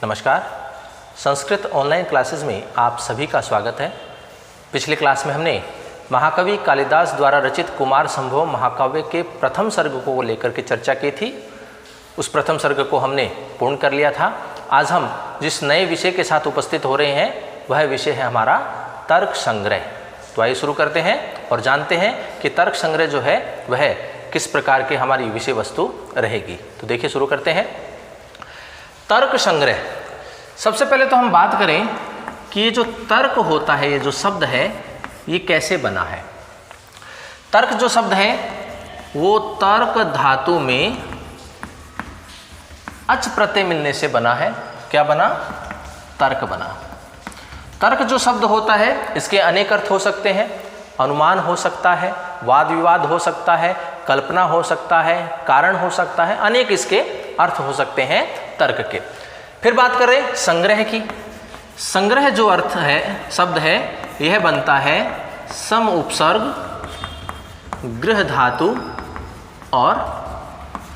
नमस्कार। Sanskrit online classes में आप सभी का स्वागत है। पिछले क्लास में हमने महाकवि कालिदास द्वारा रचित कुमार संभव महाकाव्य के प्रथम सर्ग को लेकर के चर्चा की थी। उस प्रथम सर्ग को हमने पूर्ण कर लिया था। आज हम जिस नए विषय के साथ उपस्थित हो रहे हैं वह विषय है हमारा तर्क संग्रह। तो आइए शुरू करते हैं और जानते हैं कि तर्क संग्रह जो है वह किस प्रकार के हमारी विषय वस्तु रहेगी। तो देखिए शुरू करते हैं। तर्क संग्रह। सबसे पहले तो हम बात करें कि ये जो तर्क होता है, ये जो शब्द है, ये कैसे बना है। तर्क जो शब्द है वो तर्क धातु में अच प्रत्यय मिलने से बना है। क्या बना? तर्क बना। तर्क जो शब्द होता है इसके अनेक अर्थ हो सकते हैं। अनुमान हो सकता है, वाद विवाद हो सकता है, कल्पना हो सकता है, कारण हो सकता है, अनेक इसके अर्थ हो सकते हैं तर्क के। फिर बात करें संग्रह की। संग्रह जो अर्थ है, शब्द है, यह बनता है सम उपसर्ग, गृह धातु और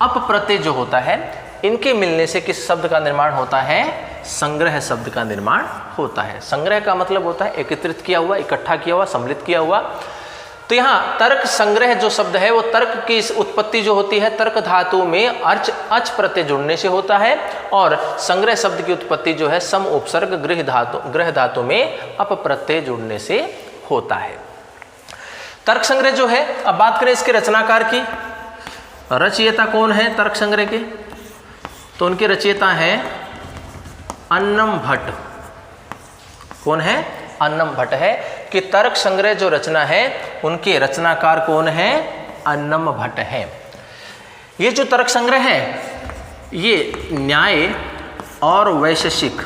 अप प्रत्यय जो होता है, इनके मिलने से किस शब्द का निर्माण होता है? संग्रह शब्द का निर्माण होता है। संग्रह का मतलब होता है एकत्रित किया हुआ, इकट्ठा किया हुआ, सम्मिलित किया हुआ। तो यहाँ तर्क संग्रह जो शब्द है वो तर्क की उत्पत्ति जो होती है तर्क धातु में अच प्रत्यय जुड़ने से होता है, और संग्रह शब्द की उत्पत्ति जो है सम उपसर्ग गृह धातु में अप प्रत्यय जुड़ने से होता है। तर्क संग्रह जो है, अब बात करें इसके रचनाकार की। रचयिता कौन है तर्क संग्रह के? तो उनके रचयिता हैं अन्नम भट्ट। कौन है? अन्नम भट्ट है कि तर्क संग्रह जो रचना है उनके रचनाकार कौन है? अन्नम भट्ट है। ये जो तर्क संग्रह है ये न्याय और वैशेषिक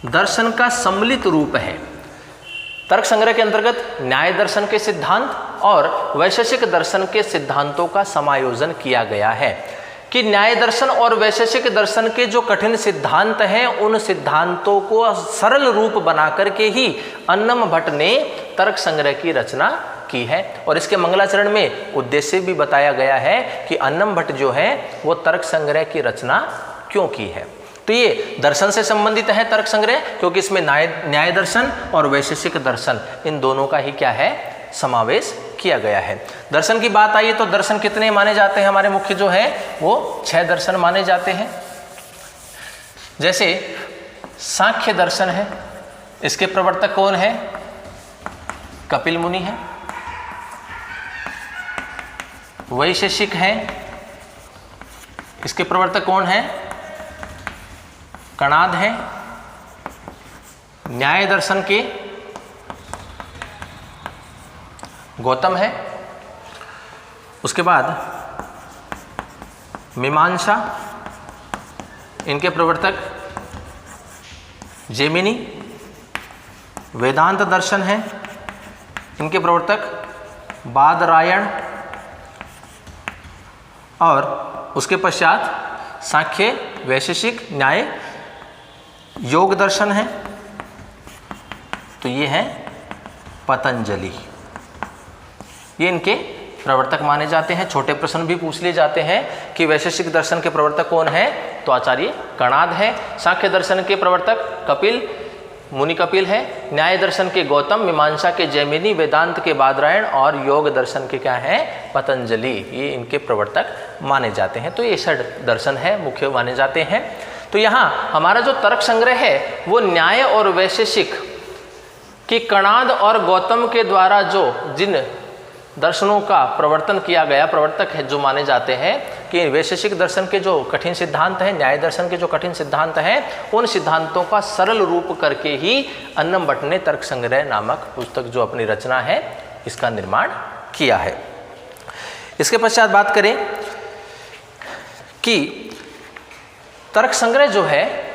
दर्शन का सम्मिलित रूप है। तर्क संग्रह के अंतर्गत न्याय दर्शन के सिद्धांत और वैशेषिक दर्शन के सिद्धांतों का समायोजन किया गया है कि न्याय दर्शन और वैशेषिक दर्शन के जो कठिन सिद्धांत हैं उन सिद्धांतों को सरल रूप बना करके ही अन्नम भट्ट ने तर्क संग्रह की रचना की है। और इसके मंगलाचरण में उद्देश्य भी बताया गया है कि अन्नम भट्ट जो है वो तर्क संग्रह की रचना क्यों की है। तो ये दर्शन से संबंधित है तर्क संग्रह, क्योंकि इसमें न्याय दर्शन और वैशेषिक दर्शन इन दोनों का ही क्या है? समावेश किया गया है। दर्शन की बात आई तो दर्शन कितने माने जाते हैं? हमारे मुख्य जो है वो 6 दर्शन माने जाते हैं। जैसे सांख्य दर्शन है, इसके प्रवर्तक कौन है? कपिल मुनि है। वैशेषिक है, इसके प्रवर्तक कौन है? कणाद है। न्याय दर्शन के गौतम है। उसके बाद मीमांसा, इनके प्रवर्तक जैमिनी। वेदांत दर्शन है, इनके प्रवर्तक बादरायण। और उसके पश्चात सांख्य, वैशेषिक, न्याय, योग दर्शन है। तो ये है पतंजलि। ये इनके प्रवर्तक माने जाते हैं। छोटे प्रश्न भी पूछ लिए जाते हैं कि वैशेषिक दर्शन के प्रवर्तक कौन है? तो आचार्य कणाद है। सांख्य दर्शन के प्रवर्तक कपिल मुनि कपिल है। न्याय दर्शन के गौतम, मीमांसा के जैमिनी, वेदांत के बादरायण और योग दर्शन के क्या है? पतंजलि। ये इनके प्रवर्तक माने जाते हैं। तो ये 6 दर्शन है मुख्य माने जाते हैं। तो यहाँ हमारा जो तर्क संग्रह है वो न्याय और वैशेषिक कि कणाद और गौतम के द्वारा जो जिन दर्शनों का प्रवर्तन किया गया, प्रवर्तक है जो माने जाते हैं कि वैशेषिक दर्शन के जो कठिन सिद्धांत हैं, न्याय दर्शन के जो कठिन सिद्धांत हैं, उन सिद्धांतों का सरल रूप करके ही अन्नम भट्ट ने तर्क संग्रह नामक पुस्तक जो अपनी रचना है इसका निर्माण किया है। इसके पश्चात बात करें कि तर्क संग्रह जो है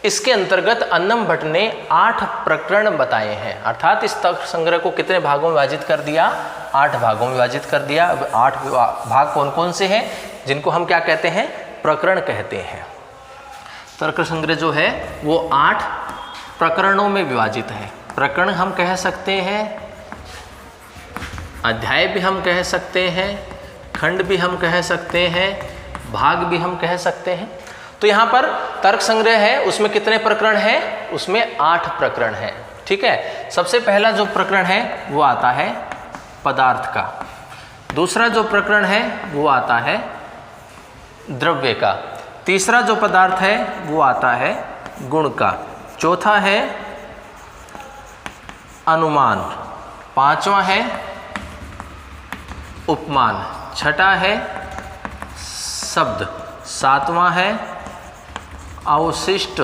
इसके अंतर्गत अन्नम भट्ट ने 8 प्रकरण बताए हैं। अर्थात इस तर्क संग्रह को कितने भागों में विभाजित कर दिया? 8 भागों में विभाजित कर दिया। 8 भाग कौन कौन से हैं? जिनको हम क्या कहते हैं? प्रकरण कहते हैं। तर्क संग्रह जो है वो 8 प्रकरणों में विभाजित है। प्रकरण हम कह सकते हैं, अध्याय भी हम कह सकते हैं, खंड भी हम कह सकते हैं, भाग भी हम कह सकते हैं। तो यहाँ पर तर्क संग्रह है, उसमें कितने प्रकरण हैं? उसमें 8 प्रकरण हैं। ठीक है, सबसे पहला जो प्रकरण है वो आता है पदार्थ का, दूसरा जो प्रकरण है वो आता है द्रव्य का, तीसरा जो पदार्थ है वो आता है गुण का, चौथा है अनुमान, पांचवा है उपमान, छठा है शब्द, सातवां है अवशिष्ट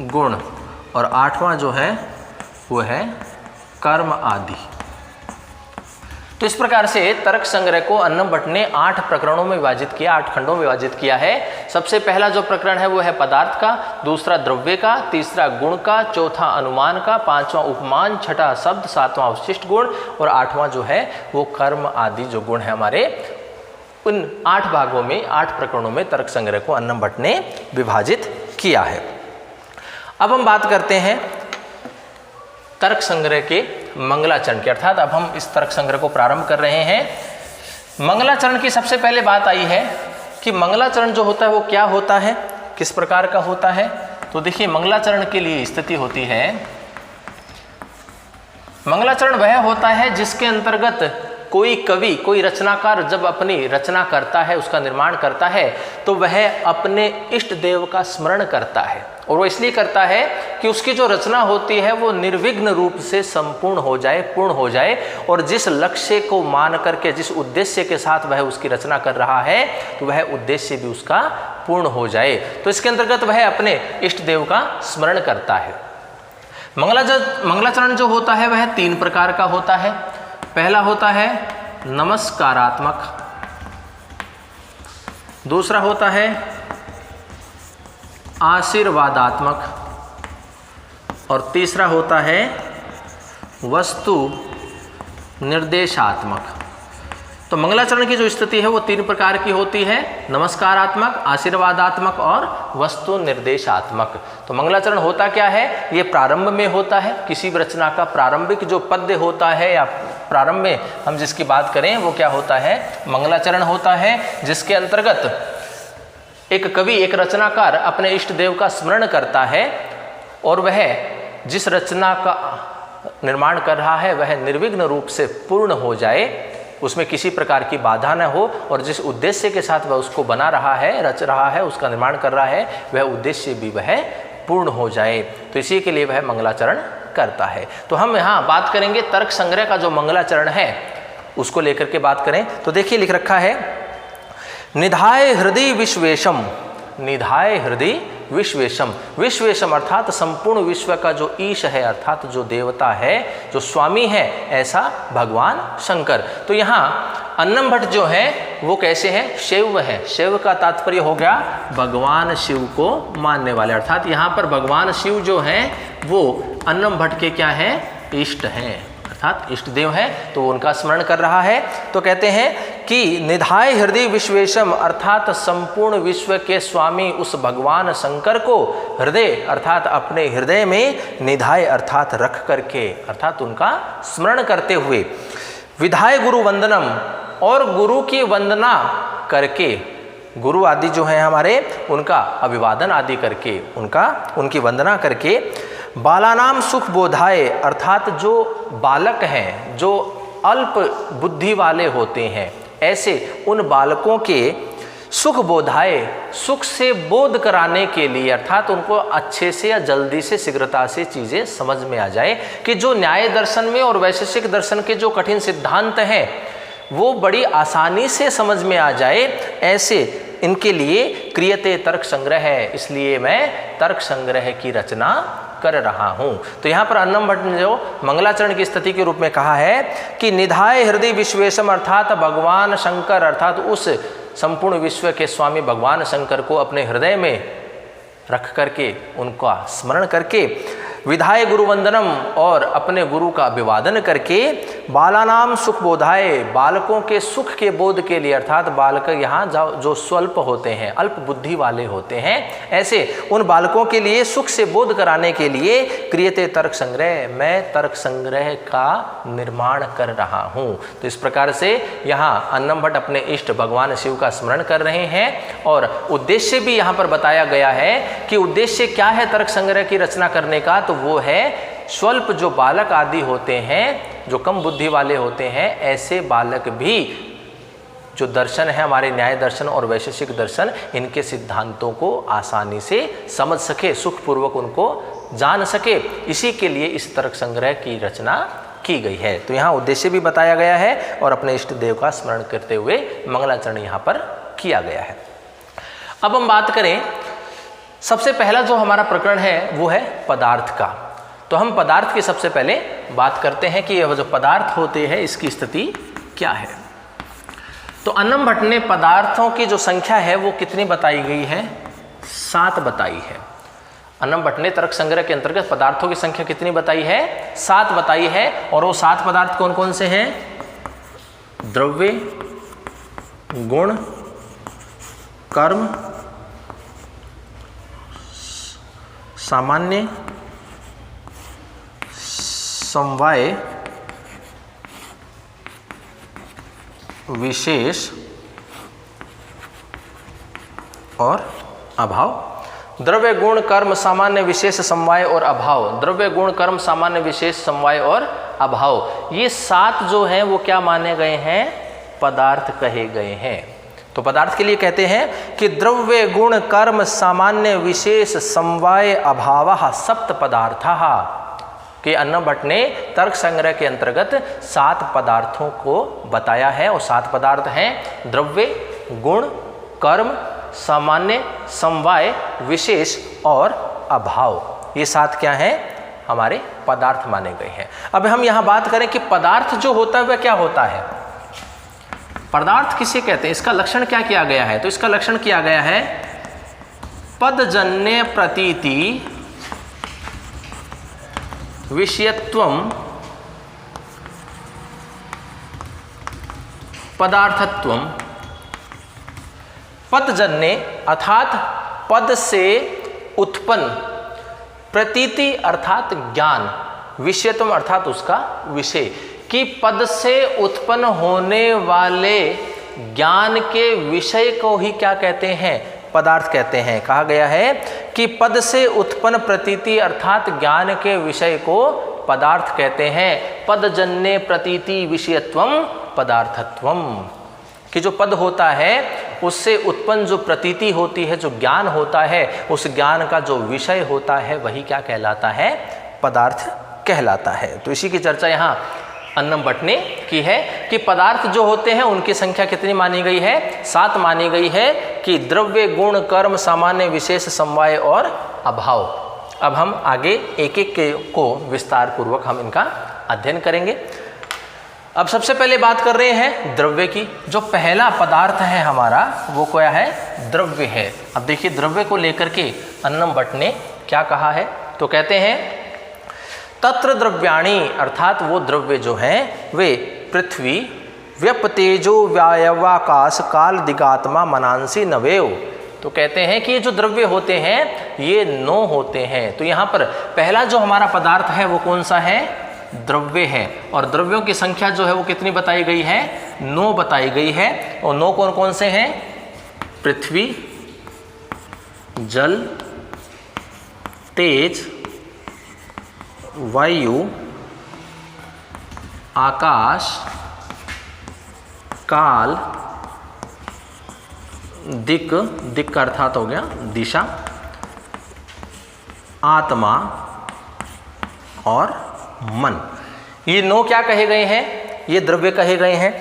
गुण और आठवां जो है वो है कर्म आदि। तो इस प्रकार से तर्क संग्रह को अन्नम भट्ट ने 8 प्रकरणों में विभाजित किया, 8 खंडों में विभाजित किया है। सबसे पहला जो प्रकरण है वो है पदार्थ का, दूसरा द्रव्य का, तीसरा गुण का, चौथा अनुमान का, पांचवा उपमान, छठा शब्द, सातवां अवशिष्ट गुण और आठवां जो है वो कर्म आदि जो गुण है हमारे। उन 8 भागों में 8 प्रकरणों में तर्क संग्रह को अन्नम भट्ट ने विभाजित किया है। अब हम बात करते हैं तर्क संग्रह के मंगलाचरण की, अर्थात अब हम इस तर्क संग्रह को प्रारंभ कर रहे हैं। मंगलाचरण की सबसे पहले बात आई है कि मंगलाचरण जो होता है वो क्या होता है, किस प्रकार का होता है। तो देखिए, मंगलाचरण के लिए स्थिति होती है, मंगलाचरण वह होता है जिसके अंतर्गत कोई कवि, कोई रचनाकार जब अपनी रचना करता है, उसका निर्माण करता है, तो वह अपने इष्ट देव का स्मरण करता है। और वो इसलिए करता है कि उसकी जो रचना होती है वो निर्विघ्न रूप से संपूर्ण हो जाए, पूर्ण हो जाए, और जिस लक्ष्य को मान करके, जिस उद्देश्य के साथ वह उसकी रचना कर रहा है, तो वह उद्देश्य भी उसका पूर्ण हो जाए। तो इसके अंतर्गत वह अपने इष्ट देव का स्मरण करता है। मंगलाचरण जो होता है वह 3 प्रकार का होता है। पहला होता है नमस्कारात्मक, दूसरा होता है आशीर्वादात्मक और तीसरा होता है वस्तु निर्देशात्मक। तो मंगलाचरण की जो स्थिति है वो 3 प्रकार की होती है, नमस्कारात्मक, आशीर्वादात्मक और वस्तु निर्देशात्मक। तो मंगलाचरण होता क्या है? ये प्रारंभ में होता है, किसी भी रचना का प्रारंभिक जो पद्य होता है या प्रारंभ में हम जिसकी बात करें वो क्या होता है? मंगलाचरण होता है, जिसके अंतर्गत एक कवि, एक रचनाकार अपने इष्ट देव का स्मरण करता है और वह जिस रचना का निर्माण कर रहा है वह निर्विघ्न रूप से पूर्ण हो जाए, उसमें किसी प्रकार की बाधा न हो, और जिस उद्देश्य के साथ वह उसको बना रहा है, रच रहा है, उसका निर्माण कर रहा है, वह उद्देश्य भी वह पूर्ण हो जाए। तो इसी के लिए वह मंगलाचरण करता है। तो हम यहाँ बात करेंगे तर्क संग्रह का जो मंगलाचरण है उसको लेकर के बात करें। तो देखिए, लिख रखा है निधाय हृदय विश्वेशम, निधाय हृदय विश्वेशम। विश्वेशम अर्थात संपूर्ण विश्व का जो ईश है, अर्थात जो देवता है, जो स्वामी है, ऐसा भगवान शंकर। तो यहाँ अन्नम भट्ट जो है वो कैसे हैं? शैव है। शैव का तात्पर्य हो गया भगवान शिव को मानने वाले, अर्थात यहाँ पर भगवान शिव जो हैं वो अन्नम भट्ट के क्या हैं? इष्ट हैं, अर्थात इष्ट देव है, तो उनका स्मरण कर रहा है। तो कहते हैं कि निधाय हृदय विश्वेशम अर्थात संपूर्ण विश्व के स्वामी उस भगवान शंकर को हृदय अर्थात अपने हृदय में निधाय अर्थात रख करके, अर्थात उनका स्मरण करते हुए, विधाय गुरु वंदनम और गुरु की वंदना करके, गुरु आदि जो हैं हमारे, उनका अभिवादन आदि करके, उनकी वंदना करके, बालानाम सुख बोधाय अर्थात जो बालक हैं, जो अल्प बुद्धि वाले होते हैं, ऐसे उन बालकों के सुख बोधाय, सुख से बोध कराने के लिए, अर्थात उनको अच्छे से या जल्दी से शीघ्रता से चीज़ें समझ में आ जाए कि जो न्याय दर्शन में और वैशेषिक दर्शन के जो कठिन सिद्धांत हैं वो बड़ी आसानी से समझ में आ जाए, ऐसे इनके लिए क्रियते तर्क संग्रह है, इसलिए मैं तर्क संग्रह की रचना कर रहा हूँ। तो यहाँ पर अन्नम भट्ट ने जो मंगलाचरण की स्थिति के रूप में कहा है कि निधाय हृदय विश्वेशम अर्थात भगवान शंकर, अर्थात उस संपूर्ण विश्व के स्वामी भगवान शंकर को अपने हृदय में रख करके, उनका स्मरण करके, विधाय गुरु वंदनम और अपने गुरु का अभिवादन करके, बालानाम सुख बोधाय, बालकों के सुख के बोध के लिए, अर्थात बालक यहाँ जो स्वल्प होते हैं, अल्प बुद्धि वाले होते हैं, ऐसे उन बालकों के लिए सुख से बोध कराने के लिए क्रियते तर्क संग्रह, मैं तर्क संग्रह का निर्माण कर रहा हूँ। तो इस प्रकार से यहाँ अन्नम भट्ट अपने इष्ट भगवान शिव का स्मरण कर रहे हैं और उद्देश्य भी यहाँ पर बताया गया है कि उद्देश्य क्या है तर्क संग्रह की रचना करने का, तो वो है स्वल्प जो बालक आदि होते हैं, जो कम बुद्धि वाले होते हैं, ऐसे बालक भी जो दर्शन है हमारे न्याय दर्शन और वैशेषिक दर्शन, इनके सिद्धांतों को आसानी से समझ सके, सुखपूर्वक उनको जान सके, इसी के लिए इस तर्क संग्रह की रचना की गई है। तो यहाँ उद्देश्य भी बताया गया है और अपने इष्ट देव का स्मरण करते हुए मंगलाचरण यहाँ पर किया गया है। अब हम बात करें, सबसे पहला जो हमारा प्रकरण है वो है पदार्थ का। तो हम पदार्थ की सबसे पहले बात करते हैं कि यह जो पदार्थ होते हैं इसकी स्थिति क्या है। तो अन्नम भट्ट ने पदार्थों की जो संख्या है वो कितनी बताई गई है? 7 बताई है। अन्नम भट्ट ने तर्क संग्रह के अंतर्गत पदार्थों की संख्या कितनी बताई है? 7 बताई है। और वो 7 पदार्थ कौन कौन से हैं? द्रव्य, गुण, कर्म, सामान्य, समवाय, विशेष और अभाव। द्रव्य, गुण, कर्म, सामान्य, विशेष, समवाय और अभाव। द्रव्य, गुण, कर्म, सामान्य, विशेष, समवाय और अभाव, ये 7 जो हैं वो क्या माने गए हैं? पदार्थ कहे गए हैं। तो पदार्थ के लिए कहते हैं कि द्रव्य, गुण, कर्म, सामान्य, विशेष, समवाय, अभावः सप्त पदार्थः, कि अन्नम भट्ट ने तर्क संग्रह के अंतर्गत 7 पदार्थों को बताया है। और 7 पदार्थ हैं द्रव्य, गुण, कर्म, सामान्य, समवाय, विशेष और अभाव। ये 7 क्या हैं? हमारे पदार्थ माने गए हैं। अब हम यहाँ बात करें कि पदार्थ जो होता है वह क्या होता है? पदार्थ किसे कहते हैं? इसका लक्षण क्या किया गया है? तो इसका लक्षण किया गया है पदजन्य प्रतीति विषयत्वम पदार्थत्वम। पदजन्य अर्थात पद से उत्पन्न, प्रतीति अर्थात ज्ञान, विषयत्वम अर्थात उसका विषय, कि पद से उत्पन्न होने वाले ज्ञान के विषय को ही क्या कहते हैं? पदार्थ कहते हैं। कहा गया है कि पद से उत्पन्न प्रतीति अर्थात ज्ञान के विषय को पदार्थ कहते हैं। पदजन्य प्रतीति विषयत्वम पदार्थत्वम, कि जो पद होता है उससे उत्पन्न जो प्रतीति होती है, जो ज्ञान होता है, उस ज्ञान का जो विषय होता है वही क्या कहलाता है? पदार्थ कहलाता है। तो इसी की चर्चा यहाँ अन्नम भट्ट ने की है कि पदार्थ जो होते हैं उनकी संख्या कितनी मानी गई है? 7 मानी गई है, कि द्रव्य, गुण, कर्म, सामान्य, विशेष, समवाय और अभाव। अब हम आगे एक एक को विस्तार पूर्वक हम इनका अध्ययन करेंगे। अब सबसे पहले बात कर रहे हैं द्रव्य की। जो पहला पदार्थ है हमारा वो क्या है? द्रव्य है। अब देखिए द्रव्य को लेकर के अन्नम भट्ट ने क्या कहा है। तो कहते हैं तत्र द्रव्याणि, अर्थात वो द्रव्य जो हैं वे पृथ्वी, व्यप, तेजो, वायवाकाश, काल, दिगात्मा, मनांसी, नवेव। तो कहते हैं कि ये जो द्रव्य होते हैं ये 9 होते हैं। तो यहाँ पर पहला जो हमारा पदार्थ है वो कौन सा है? द्रव्य है। और द्रव्यों की संख्या जो है वो कितनी बताई गई है? 9 बताई गई है। और 9 कौन कौन से हैं? पृथ्वी, जल, तेज, वायु, आकाश, काल, दिक्, दिक् का अर्थात हो गया दिशा, आत्मा और मन। ये 9 क्या कहे गए हैं? ये द्रव्य कहे गए हैं।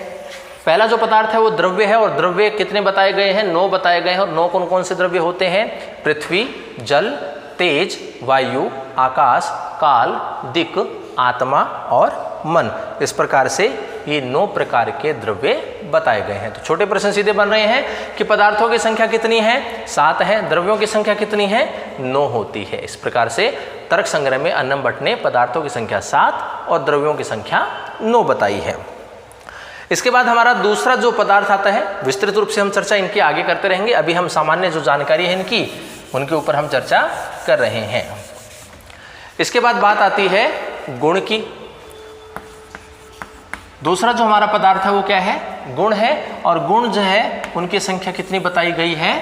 पहला जो पदार्थ है वो द्रव्य है। और द्रव्य कितने बताए गए हैं? 9 बताए गए हैं। और 9 कौन कौन से द्रव्य होते हैं? पृथ्वी, जल, तेज, वायु, आकाश, काल, दिक्, आत्मा और मन। इस प्रकार से ये 9 प्रकार के द्रव्य बताए गए हैं। तो छोटे प्रश्न सीधे बन रहे हैं कि पदार्थों की संख्या कितनी है, 7 है, द्रव्यों की संख्या कितनी है, 9 होती है। इस प्रकार से तर्क संग्रह में अन्नम भट्ट ने पदार्थों की संख्या 7 और द्रव्यों की संख्या 9 बताई है। इसके बाद हमारा दूसरा जो पदार्थ आता है, विस्तृत रूप से हम चर्चा इनकी आगे करते रहेंगे। अभी हम सामान्य जो जानकारी है इनकी, उनके ऊपर हम चर्चा कर रहे हैं। इसके बाद बात आती है गुण की। दूसरा जो हमारा पदार्थ है वो क्या है, गुण है। और गुण जो है उनकी संख्या कितनी बताई गई है,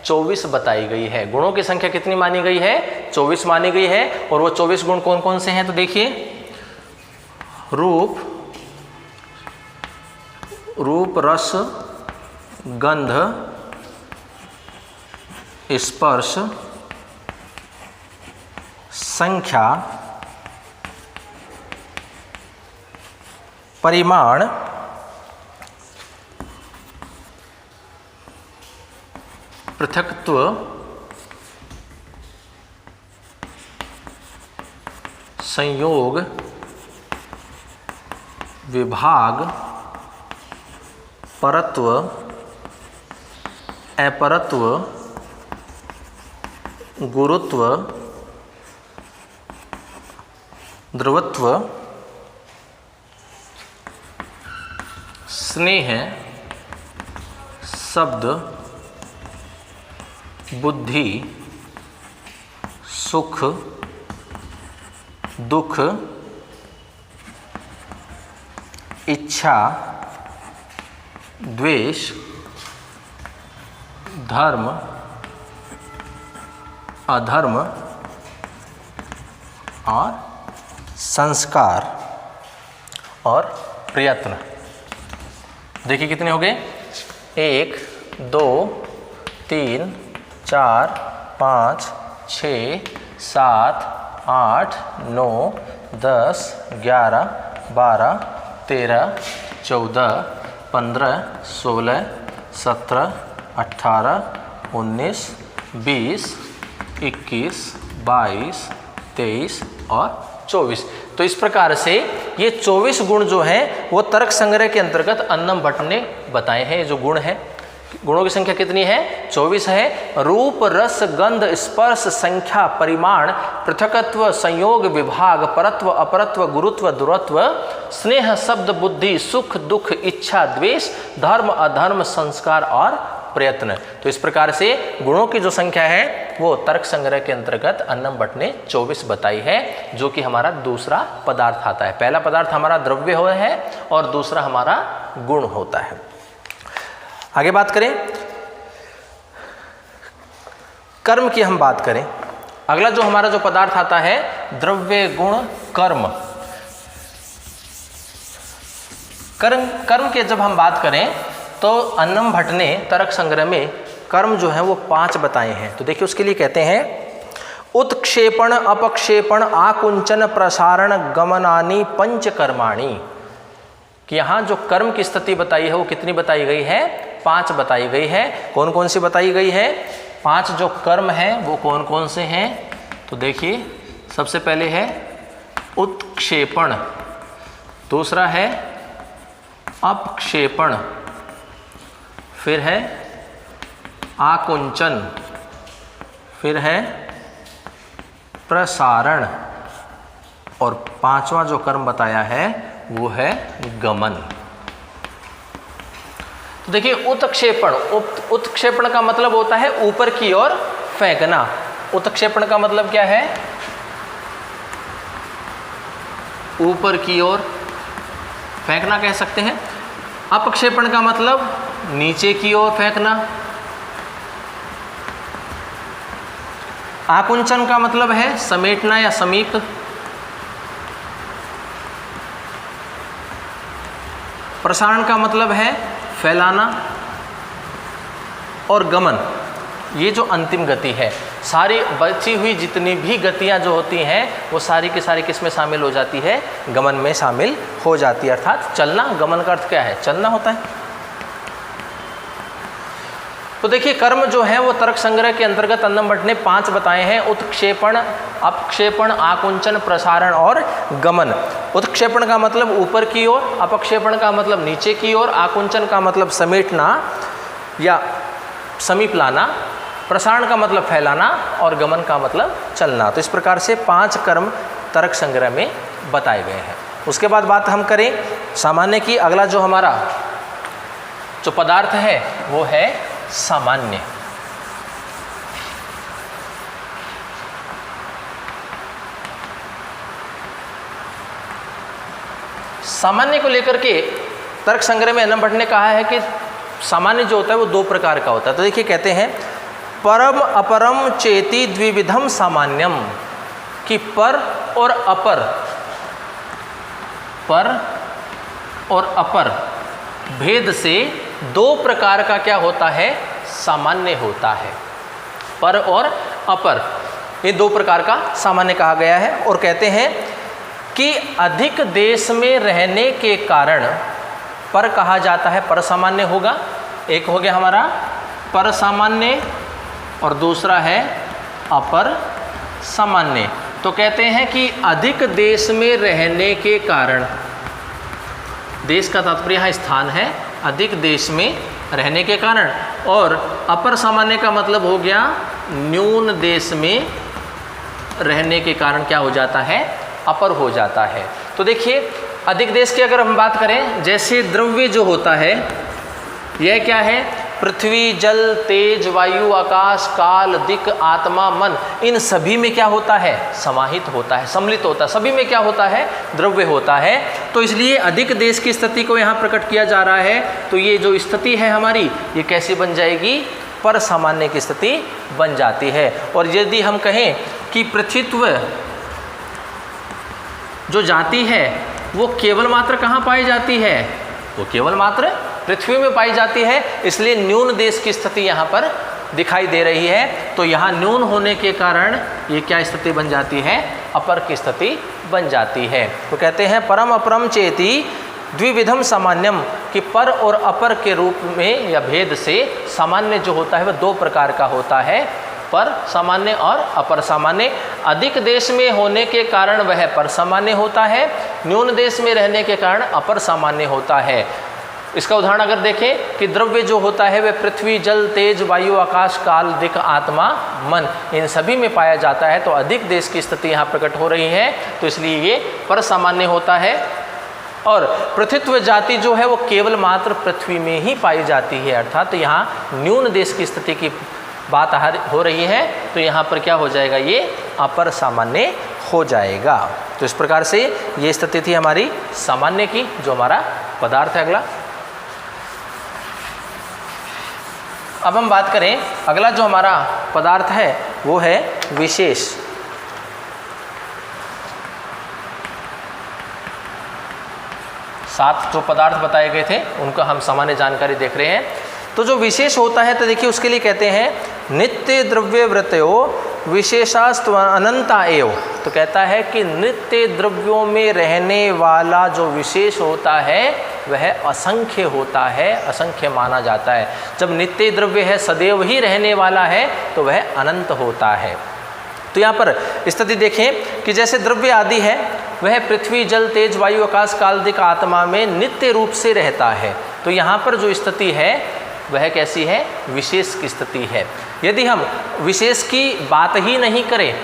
24 बताई गई है। गुणों की संख्या कितनी मानी गई है, 24 मानी गई है। और वो 24 गुण कौन कौन से हैं, तो देखिए, रूप, रस, गंध, स्पर्श, संख्या, परिमाण, पृथक्त्व, संयोग, विभाग, परत्व, अपरत्व, गुरुत्व, ध्रुवत्व, स्नेह, शब्द, बुद्धि, सुख, दुख, इच्छा, द्वेष, धर्म, अधर्म और संस्कार और प्रयत्न। देखिए कितने हो गए, 1, 2, 3, 4, 5, 6, 7, 8, 9, 10, 11, 12, 13, 14, 15, 16, 17, 18, 19, 20, 21, 22, 23 और 24। तो इस प्रकार से ये 24 गुण जो हैं वो तर्क संग्रह के अंतर्गत अन्नम भट्ट ने बताए हैं। ये जो गुण है, गुणों की संख्या कितनी है, 24 है। रूप, रस, गंध, स्पर्श, संख्या, परिमाण, पृथकत्व, संयोग, विभाग, परत्व, अपरत्व, गुरुत्व, दुरत्व, स्नेह, शब्द, बुद्धि, सुख, दुख, इच्छा, द्वेष, धर्म, अधर्म, संस्कार और प्रयत्न। तो इस प्रकार से गुणों की जो संख्या है वो तर्क संग्रह के अंतर्गत अन्नम भट्ट ने 24 बताई है, जो कि हमारा दूसरा पदार्थ आता है। पहला पदार्थ हमारा द्रव्य हो है और दूसरा हमारा गुण होता है। आगे बात करें, कर्म की हम बात करें। अगला जो हमारा जो पदार्थ आता है, द्रव्य, गुण, कर्म। कर्म के जब हम बात करें तो अन्नम भट्ट ने तर्क संग्रह में कर्म जो है वो 5 बताए हैं। तो देखिए उसके लिए कहते हैं, उत्क्षेपण, अपक्षेपण, आकुंचन, प्रसारण, गमनानि पंच कर्माणि। कि यहाँ जो कर्म की स्थिति बताई है वो कितनी बताई गई है, 5 बताई गई है। कौन कौन सी बताई गई है, 5 जो कर्म हैं वो कौन कौन से हैं, तो देखिए सबसे पहले है उत्क्षेपण, दूसरा है अपक्षेपण, फिर है आकुंचन, फिर है प्रसारण और 5वां जो कर्म बताया है वो है गमन। तो देखिए उत्क्षेपण, उत्क्षेपण का मतलब होता है ऊपर की ओर फेंकना। उत्क्षेपण का मतलब क्या है, ऊपर की ओर फेंकना कह सकते हैं। अपक्षेपण का मतलब नीचे की ओर फेंकना। आकुंचन का मतलब है समेटना या समीप। प्रसारण का मतलब है फैलाना। और गमन, ये जो अंतिम गति है, सारी बची हुई जितनी भी गतियां जो होती हैं वो सारी की सारी किस में शामिल हो जाती है, गमन में शामिल हो जाती है। अर्थात चलना, गमन का अर्थ क्या है, चलना होता है। तो देखिए कर्म जो है वो तर्क संग्रह के अंतर्गत अन्नम भट्ट ने 5 बताए हैं: उत्क्षेपण, अपक्षेपण, आकुंचन, प्रसारण और गमन। उत्क्षेपण का मतलब ऊपर की ओर, अपक्षेपण का मतलब नीचे की ओर, आकुंचन का मतलब समेटना या समीप लाना, प्रसारण का मतलब फैलाना और गमन का मतलब चलना। तो इस प्रकार से 5 कर्म तर्क संग्रह में बताए गए हैं। उसके बाद बात हम करें सामान्य की। अगला जो हमारा जो पदार्थ है वो है सामान्य। सामान्य को लेकर के तर्क संग्रह में अन्नम भट्ट ने कहा है कि सामान्य जो होता है वो 2 प्रकार का होता है। तो देखिए कहते हैं परम अपरम चेति द्विविधम सामान्यम, कि पर और अपर, पर और अपर भेद से 2 प्रकार का क्या होता है, सामान्य होता है। पर और अपर ये 2 प्रकार का सामान्य कहा गया है। और कहते हैं कि अधिक देश में रहने के कारण पर कहा जाता है, पर सामान्य होगा। एक हो गया हमारा पर सामान्य और दूसरा है अपर सामान्य। तो कहते हैं कि अधिक देश में रहने के कारण, देश का तात्पर्य यहाँ स्थान है, अधिक देश में रहने के कारण, और अपर सामान्य का मतलब हो गया न्यून देश में रहने के कारण क्या हो जाता है, अपर हो जाता है। तो देखिए अधिक देश की अगर हम बात करें, जैसे द्रव्य जो होता है यह क्या है, पृथ्वी, जल, तेज, वायु, आकाश, काल, दिक्, आत्मा, मन, इन सभी में क्या होता है, समाहित होता है, सम्मिलित होता है, सभी में क्या होता है, द्रव्य होता है। तो इसलिए अधिक देश की स्थिति को यहाँ प्रकट किया जा रहा है। तो ये जो स्थिति है हमारी, ये कैसी बन जाएगी, पर सामान्य की स्थिति बन जाती है। और यदि हम कहें कि पृथ्वीत्व जो जाति है वो केवल मात्र कहाँ पाई जाती है, वो केवल मात्र पृथ्वी में पाई जाती है, इसलिए न्यून देश की स्थिति यहाँ पर दिखाई दे रही है। तो यहाँ न्यून होने के कारण ये क्या स्थिति बन जाती है, अपर की स्थिति बन जाती है। तो कहते हैं परम अपरम चेति द्विविधम सामान्यम, कि पर और अपर के रूप में या भेद से सामान्य जो होता है वह 2 प्रकार का होता है, पर सामान्य और अपर सामान्य। अधिक देश में होने के कारण वह पर सामान्य होता है, न्यून देश में रहने के कारण अपर सामान्य होता है। इसका उदाहरण अगर देखें कि द्रव्य जो होता है वह पृथ्वी, जल, तेज, वायु, आकाश, काल, दिक्, आत्मा, मन, इन सभी में पाया जाता है। तो अधिक देश की स्थिति यहाँ प्रकट हो रही है, तो इसलिए ये पर सामान्य होता है। और पृथ्वीत्व जाति जो है वो केवल मात्र पृथ्वी में ही पाई जाती है, अर्थात यहाँ न्यून देश की स्थिति की बात हो रही है। तो यहाँ पर क्या हो जाएगा, ये अपर सामान्य हो जाएगा। तो इस प्रकार से ये स्थिति थी हमारी सामान्य की, जो हमारा पदार्थ है। अगला अब हम बात करें, अगला जो हमारा पदार्थ है वो है विशेष। सात जो पदार्थ बताए गए थे उनका हम सामान्य जानकारी देख रहे हैं। तो जो विशेष होता है, तो देखिए उसके लिए कहते हैं नित्य द्रव्य वृत्तयो विशेषास्त्व अनंता एव। तो कहता है कि नित्य द्रव्यों में रहने वाला जो विशेष होता है वह असंख्य होता है, असंख्य माना जाता है। जब नित्य द्रव्य है, सदैव ही रहने वाला है, तो वह अनंत होता है। तो यहाँ पर स्थिति देखें कि जैसे द्रव्य आदि है वह पृथ्वी, जल, तेज, वायु, आकाश, काल, दिक्, आत्मा में नित्य रूप से रहता है। तो यहाँ पर जो स्थिति है वह कैसी है, विशेष की स्थिति है। यदि हम विशेष की बात ही नहीं करें,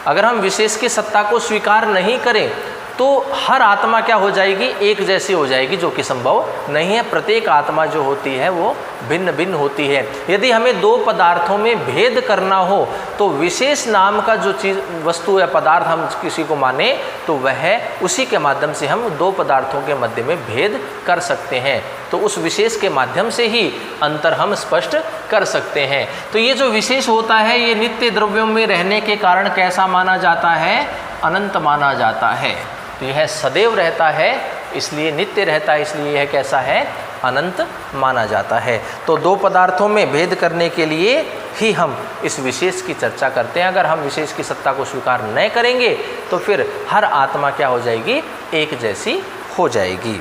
अगर हम विशेष की सत्ता को स्वीकार नहीं करें, तो हर आत्मा क्या हो जाएगी, एक जैसी हो जाएगी, जो कि संभव नहीं है। प्रत्येक आत्मा जो होती है वो भिन्न भिन्न होती है। यदि हमें 2 पदार्थों में भेद करना हो, तो विशेष नाम का जो चीज़, वस्तु या पदार्थ हम किसी को माने, तो वह उसी के माध्यम से हम 2 पदार्थों के मध्य में भेद कर सकते हैं। तो उस विशेष के माध्यम से ही अंतर हम स्पष्ट कर सकते हैं। तो ये जो विशेष होता है, ये नित्य द्रव्यों में रहने के कारण कैसा माना जाता है, अनंत माना जाता है। तो यह सदैव रहता है, इसलिए नित्य रहता है, इसलिए यह कैसा है, अनंत माना जाता है। तो 2 पदार्थों में भेद करने के लिए ही हम इस विशेष की चर्चा करते हैं। अगर हम विशेष की सत्ता को स्वीकार नहीं करेंगे तो फिर हर आत्मा क्या हो जाएगी, एक जैसी हो जाएगी।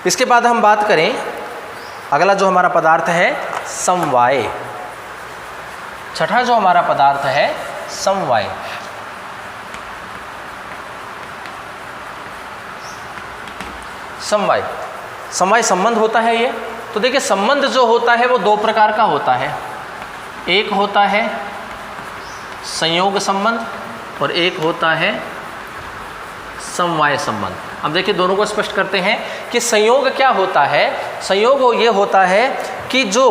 इसके बाद हम बात करें अगला जो हमारा पदार्थ है समवाय। छठा जो हमारा पदार्थ है समवाय। समवाय, समवाय संबंध होता है ये। तो देखिए संबंध जो होता है वो दो प्रकार का होता है। एक होता है संयोग संबंध और एक होता है समवाय संबंध। अब देखिए दोनों को स्पष्ट करते हैं कि संयोग क्या होता है। संयोग ये होता है कि जो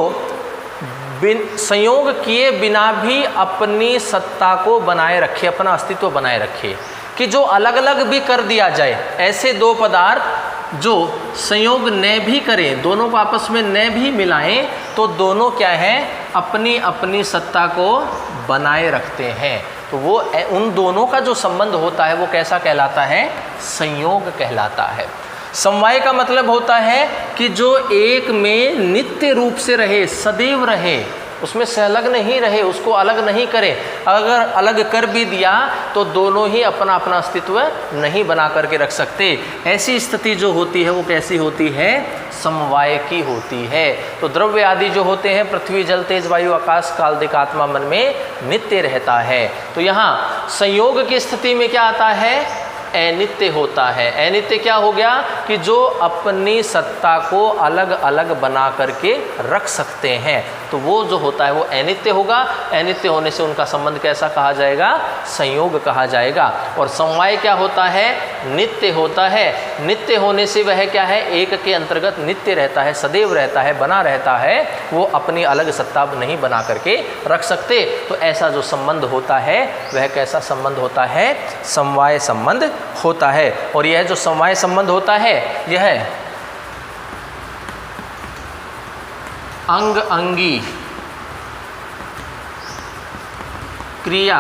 संयोग किए बिना भी अपनी सत्ता को बनाए रखे, अपना अस्तित्व बनाए रखे, कि जो अलग अलग भी कर दिया जाए, ऐसे दो पदार्थ जो संयोग न भी करें, दोनों को आपस में न भी मिलाएं, तो दोनों क्या है, अपनी अपनी सत्ता को बनाए रखते हैं। तो वो उन दोनों का जो संबंध होता है वो कैसा कहलाता है, संयोग कहलाता है। समवाय का मतलब होता है कि जो एक में नित्य रूप से रहे, सदैव रहे, उसमें से अलग नहीं रहे, उसको अलग नहीं करे। अगर अलग कर भी दिया तो दोनों ही अपना अपना अस्तित्व नहीं बना करके रख सकते। ऐसी स्थिति जो होती है वो कैसी होती है, समवाय की होती है। तो द्रव्य आदि जो होते हैं, पृथ्वी जल तेज वायु आकाश काल दिकात्मा मन में नित्य रहता है। तो यहाँ संयोग की स्थिति में क्या आता है, अनित्य होता है। अनित्य क्या हो गया कि जो अपनी सत्ता को अलग अलग बना करके रख सकते हैं, तो वो जो होता है वो अनित्य होगा। अनित्य होने से उनका संबंध कैसा कहा जाएगा, संयोग कहा जाएगा। और समवाय क्या होता है, नित्य होता है। नित्य होने से वह क्या है, एक के अंतर्गत नित्य रहता है, सदैव रहता है, बना रहता है, वो अपनी अलग सत्ता नहीं बना करके रख सकते। तो ऐसा जो संबंध होता है वह कैसा संबंध होता है, समवाय संबंध होता है। और यह जो समवाय संबंध होता है यह अंग अंगी क्रिया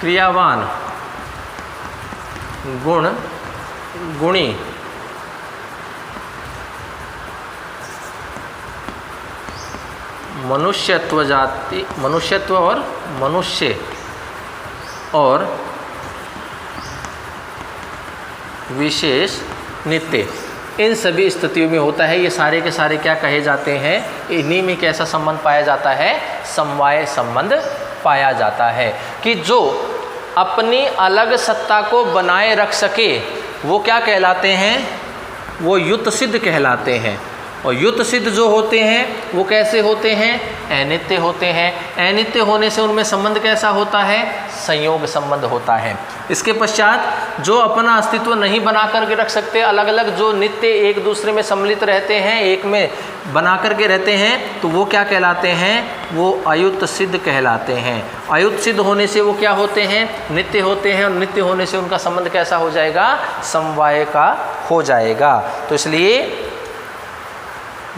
क्रियावान गुण गुणी मनुष्यत्व जाति, मनुष्यत्व और मनुष्य और विशेष नित्य, इन सभी स्थितियों में होता है। ये सारे के सारे क्या कहे जाते हैं, इन्हीं में कैसा संबंध पाया जाता है, समवाय संबंध पाया जाता है। कि जो अपनी अलग सत्ता को बनाए रख सके वो क्या कहलाते हैं, वो युत सिद्ध कहलाते हैं। और युत सिद्ध जो होते हैं वो कैसे होते हैं, अनित्य होते हैं। अनित्य होने से उनमें संबंध कैसा होता है, संयोग संबंध होता है। इसके पश्चात जो अपना अस्तित्व नहीं बना करके रख सकते, अलग अलग जो नित्य एक दूसरे में सम्मिलित रहते हैं, एक में बना करके रहते हैं, तो वो क्या कहलाते हैं, वो अयुत सिद्ध कहलाते हैं। अयुत सिद्ध होने से वो क्या होते हैं, नित्य होते हैं। और नित्य होने से उनका संबंध कैसा हो जाएगा, समवाय का हो जाएगा। तो इसलिए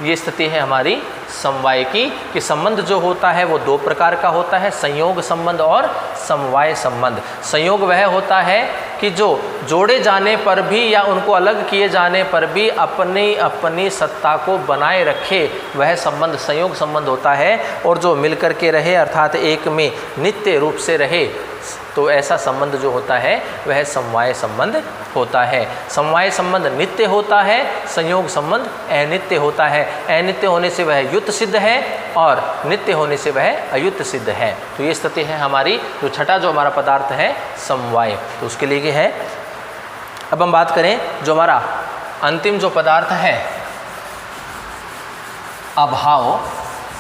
ये स्थिति है हमारी समवाय की, कि संबंध जो होता है वो दो प्रकार का होता है, संयोग संबंध और समवाय संबंध। संयोग वह होता है कि जो जोड़े जाने पर भी या उनको अलग किए जाने पर भी अपनी अपनी सत्ता को बनाए रखे, वह संबंध संयोग संबंध होता है। और जो मिलकर के रहे अर्थात एक में नित्य रूप से रहे, तो ऐसा संबंध जो होता है वह समवाय संबंध होता है। समवाय संबंध नित्य होता है, संयोग संबंध अनित्य होता है। अनित्य होने से वह युत सिद्ध है और नित्य होने से वह अयुत सिद्ध है। तो ये स्थिति है हमारी, जो छठा जो हमारा पदार्थ है समवाय, तो उसके लिए है। अब हम बात करें जो हमारा अंतिम जो पदार्थ है अभाव,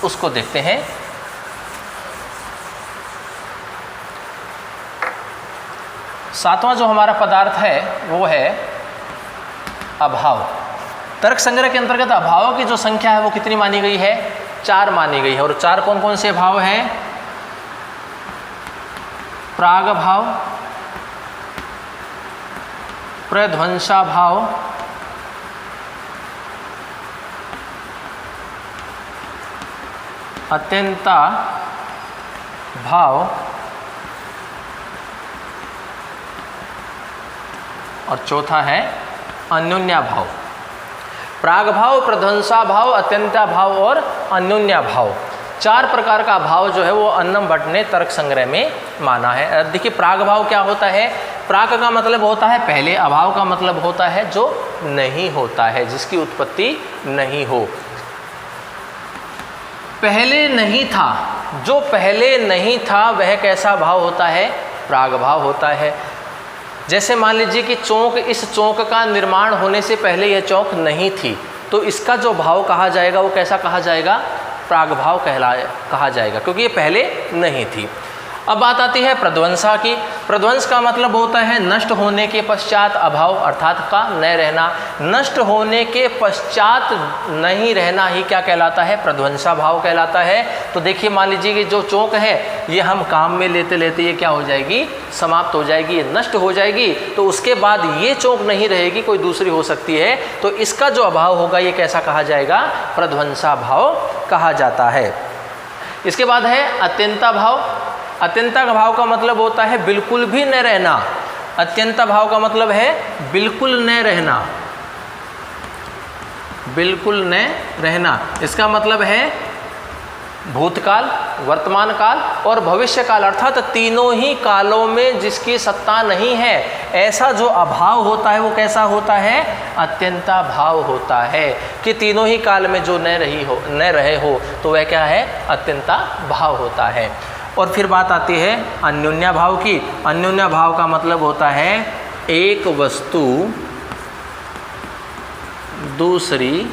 उसको देखते हैं। सातवां जो हमारा पदार्थ है वो है अभाव। तर्क संग्रह के अंतर्गत अभावों की जो संख्या है वो कितनी मानी गई है, 4 मानी गई है। और 4 कौन कौन से भाव हैं, प्राग भाव, प्रध्वंसा भाव, अत्यंता भाव और चौथा है अन्योन्या भाव। प्राग भाव, प्रध्वंसा भाव, अत्यंता भाव और अन्योन्या भाव, चार प्रकार का अभाव जो है वो अन्नम भट्ट ने तर्क संग्रह में माना है। अब देखिए प्राग भाव क्या होता है। प्राग का मतलब होता है पहले, अभाव का मतलब होता है जो नहीं होता है, जिसकी उत्पत्ति नहीं हो। पहले नहीं था, जो पहले नहीं था वह कैसा भाव होता है, प्राग भाव होता है। जैसे मान लीजिए कि चौक, इस चौक का निर्माण होने से पहले यह चौक नहीं थी, तो इसका जो भाव कहा जाएगा वो कैसा कहा जाएगा, प्राग भाव कहा जाएगा, क्योंकि ये पहले नहीं थी। अब बात आती है प्रध्वंसा की। प्रध्वंस का मतलब होता है नष्ट होने के पश्चात अभाव, अर्थात का न रहना। नष्ट होने के पश्चात नहीं रहना ही क्या कहलाता है, प्रध्वंसा भाव कहलाता है। तो देखिए मान लीजिए कि जो चौक है ये हम काम में लेते लेते ये क्या हो जाएगी, समाप्त हो जाएगी, ये नष्ट हो जाएगी। तो उसके बाद ये चौक नहीं रहेगी, कोई दूसरी हो सकती है, तो इसका जो अभाव होगा ये कैसा कहा जाएगा, प्रध्वंसा भाव कहा जाता है। इसके बाद है अत्यंता भाव। अत्यंता का भाव का मतलब होता है बिल्कुल भी न रहना। अत्यंता भाव का मतलब है बिल्कुल न रहना, बिल्कुल न रहना। इसका मतलब है भूतकाल, वर्तमान काल और भविष्य काल, अर्थात तीनों ही कालों में जिसकी सत्ता नहीं है, ऐसा जो अभाव होता है वो कैसा होता है, अत्यंता भाव होता है। कि तीनों ही काल में जो न रहे हो तो वह क्या है, अत्यंता भाव होता है। और फिर बात आती है अन्योन्या भाव की। अन्योन्या भाव का मतलब होता है एक वस्तु दूसरी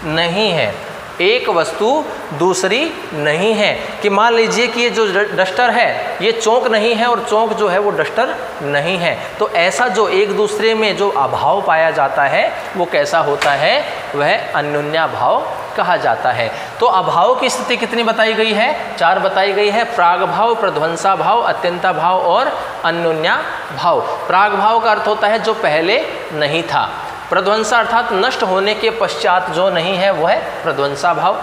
नहीं है, एक वस्तु दूसरी नहीं है। कि मान लीजिए कि ये जो डस्टर है ये चौक नहीं है और चौक जो है वो डस्टर नहीं है, तो ऐसा जो एक दूसरे में जो अभाव पाया जाता है वो कैसा होता है, वह अन्योन्या भाव कहा जाता है। तो अभाव की स्थिति कितनी बताई गई है, चार बताई गई है, प्राग भाव, प्रध्वंसा भाव, अत्यंता भाव और अन्योन्या भाव। प्राग भाव का अर्थ होता है जो पहले नहीं था। प्रध्वंसा अर्थात नष्ट होने के पश्चात जो नहीं है वह है प्रध्वंसा भाव।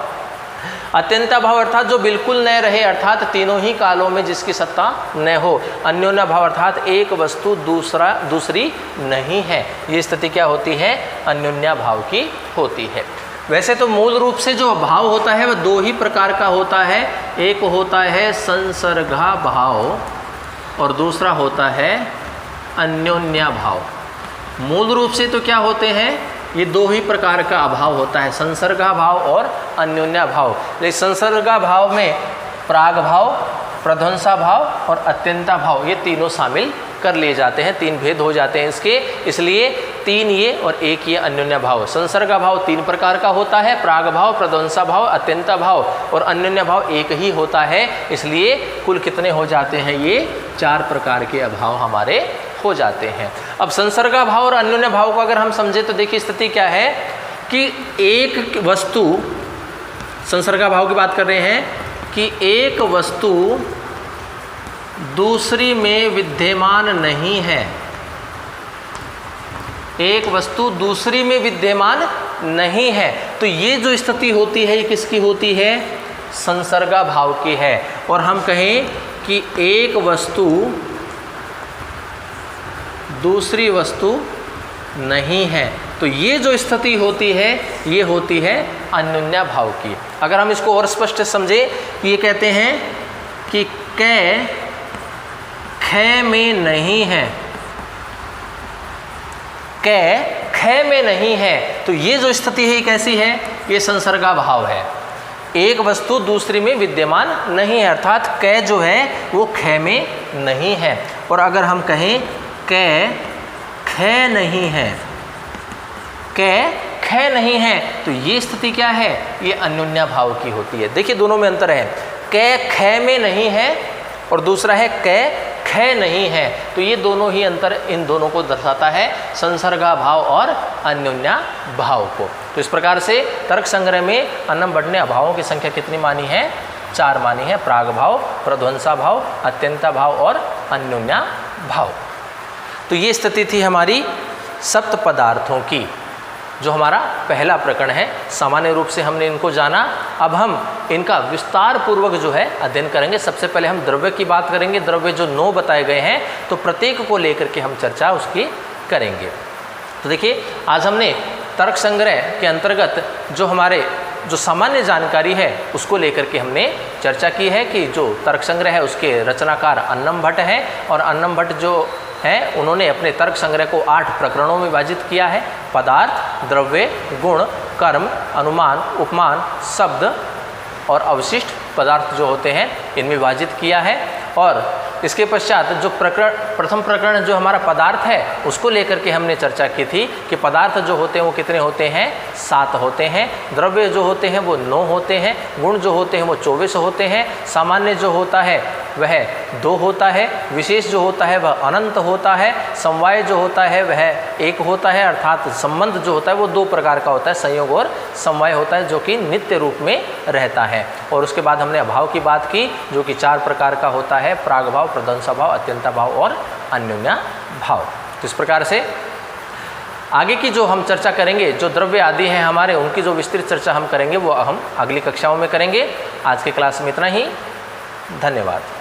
अत्यंता भाव अर्थात जो बिल्कुल न रहे, अर्थात तीनों ही कालों में जिसकी सत्ता न हो। अन्योन्या भाव अर्थात एक वस्तु दूसरी नहीं है। ये स्थिति क्या होती है, अन्योन्या भाव की होती है। वैसे तो मूल रूप से जो भाव होता है वह दो ही प्रकार का होता है, एक होता है संसर्गा भाव और दूसरा होता है अन्योन्या भाव। मूल रूप से तो क्या होते हैं, ये दो ही प्रकार का अभाव होता है, संसर्गा भाव और अन्योन्या भाव। लेकिन संसर्गा भाव में प्राग भाव, प्रध्वंसा भाव और अत्यंता भाव ये तीनों शामिल कर लिए जाते हैं, तीन भेद हो जाते हैं इसके, इसलिए तीन ये और एक ये अन्योन्या भाव। संसर्गा भाव तीन प्रकार का होता है, प्राग भाव, प्रध्वंसा भाव, अत्यंता भाव, और अन्योन्या भाव एक ही होता है। इसलिए कुल कितने हो जाते हैं, ये चार प्रकार के अभाव हमारे हो जाते हैं। अब संसर्गा भाव और अन्योन्या भाव को अगर हम समझे तो देखिए स्थिति क्या है कि एक वस्तु, संसर्गा भाव की बात कर रहे हैं कि एक वस्तु दूसरी में विद्यमान नहीं है, एक वस्तु दूसरी में विद्यमान नहीं है, तो ये जो स्थिति होती है ये किसकी होती है, संसर्गा भाव की है। और हम कहें कि एक वस्तु दूसरी वस्तु नहीं है, तो ये जो स्थिति होती है ये होती है अन्योन्या भाव की। अगर हम इसको और स्पष्ट समझे कि ये कहते हैं कि कै ख में नहीं है, कै ख में नहीं है, तो ये जो स्थिति है ये कैसी है, ये संसर्गा भाव है। एक वस्तु दूसरी में विद्यमान नहीं है, अर्थात कै जो है वो ख में नहीं है। और अगर हम कहें कै ख नहीं है, कै ख नहीं है, तो ये स्थिति क्या है, ये अन्योन्या भाव की होती है। देखिए दोनों में अंतर है, कै ख में नहीं है और दूसरा है कै ख नहीं है, तो ये दोनों ही अंतर इन दोनों को दर्शाता है, संसर्गा भाव और अन्योन्या भाव को। तो इस प्रकार से तर्क संग्रह में अन्नम भट्ट ने अभावों की संख्या कितनी मानी है, चार मानी है, प्राग भाव, प्रध्वंसा भाव, अत्यंता भाव और अन्योन्या भाव। तो ये स्थिति थी हमारी सप्त पदार्थों की, जो हमारा पहला प्रकरण है। सामान्य रूप से हमने इनको जाना, अब हम इनका विस्तार पूर्वक जो है अध्ययन करेंगे। सबसे पहले हम द्रव्य की बात करेंगे। द्रव्य जो 9 बताए गए हैं, तो प्रत्येक को लेकर के हम चर्चा उसकी करेंगे। तो देखिए आज हमने तर्क संग्रह के अंतर्गत जो हमारे जो सामान्य जानकारी है उसको लेकर के हमने चर्चा की है कि जो तर्क संग्रह है उसके रचनाकार अन्नम भट्ट हैं, और अन्नम भट्ट जो हैं उन्होंने अपने तर्क संग्रह को 8 प्रकरणों में विभाजित किया है। पदार्थ, द्रव्य, गुण, कर्म, अनुमान, उपमान, शब्द और अवशिष्ट पदार्थ जो होते हैं इनमें विभाजित किया है। और इसके पश्चात जो प्रथम प्रकरण जो हमारा पदार्थ है उसको लेकर के हमने चर्चा की थी कि पदार्थ जो होते हैं वो कितने होते हैं, 7 होते हैं। द्रव्य जो होते हैं वो 9 होते हैं। गुण जो होते हैं वो 24 होते हैं। सामान्य जो होता है वह 2 होता है। विशेष जो होता है वह अनंत होता है। समवाय जो होता है वह 1 होता है, अर्थात संबंध जो होता है वो 2 प्रकार का होता है, संयोग और समवाय होता है, जो कि नित्य रूप में रहता है। और उसके बाद हमने अभाव की बात की जो कि 4 प्रकार का होता है, प्रागभाव, प्रध्वंसाभाव, अत्यंताभाव और अन्योन्या भाव। तो इस प्रकार से आगे की जो हम चर्चा करेंगे, जो द्रव्य आदि हैं हमारे, उनकी जो विस्तृत चर्चा हम करेंगे वो हम अगली कक्षाओं में करेंगे। आज के क्लास में इतना ही। धन्यवाद।